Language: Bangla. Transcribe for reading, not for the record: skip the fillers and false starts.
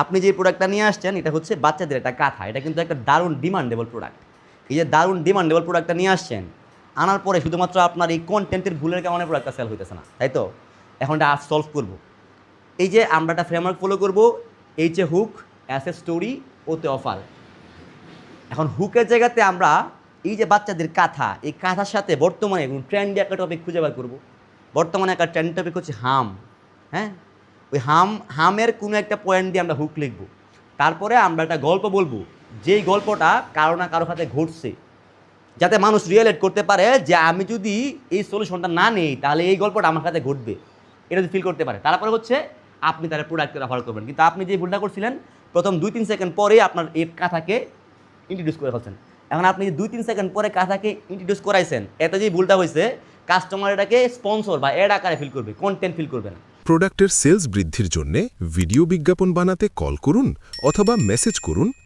আপনি যে প্রোডাক্টটা নিয়ে আসছেন এটা হচ্ছে বাচ্চাদের একটা কাঁথা, এটা কিন্তু একটা দারুণ ডিমান্ডেবল প্রোডাক্ট। এই যে দারুণ ডিমান্ডেবল প্রোডাক্টটা নিয়ে আসছেন, আনার পরে শুধুমাত্র আপনার এই কন্টেন্টের ভুলের কারণে প্রোডাক্টটা সেল হইতেছে না, তাই তো? এখন এটা আজ সলভ করব। এই যে আমরা একটা ফ্রেমওয়ার্ক ফলো করব, এই যে হুক, অ্যাস এ স্টোরি, ওতে অফার। এখন হুকের জায়গাতে আমরা এই যে বাচ্চাদের কাঁথা, এই কাঁথার সাথে বর্তমানে ট্রেন্ডি একটা টপিক খুঁজে বের করবো। বর্তমানে একটা ট্রেন্ড টপিক হচ্ছে হাম। হ্যাঁ, ওই হামের কোনো একটা পয়েন্ট দিয়ে আমরা হুক লিখবো। তারপরে আমরা একটা গল্প বলবো, যেই গল্পটা কারো না কারো সাথে ঘটছে, যাতে মানুষ রিয়েলেট করতে পারে যে আমি যদি এই সলিউশনটা না নেই তাহলে এই গল্পটা আমার সাথে ঘটবে, এটা যদি ফিল করতে পারে। তারপরে হচ্ছে আপনি তার প্রোডাক্টের অফার করবেন। কিন্তু আপনি যে ভুলটা করছিলেন, প্রথম 2-3 সেকেন্ড পরেই আপনার এই কাঁথাকে ইন্ট্রোডিউস করে ফেলছেন। এখন আপনি 2-3 সেকেন্ড পরে কাঁথাকে ইন্ট্রোডিউস করাইছেন, এতে যে ভুলটা হয়েছে, কাস্টমার এটাকে স্পন্সর বা অ্যাড আকারে ফিল করবে, কন্টেন্ট ফিল করবে না। প্রোডাক্টের সেলস বৃদ্ধির জন্য ভিডিও বিজ্ঞাপন বানাতে কল করুন অথবা মেসেজ করুন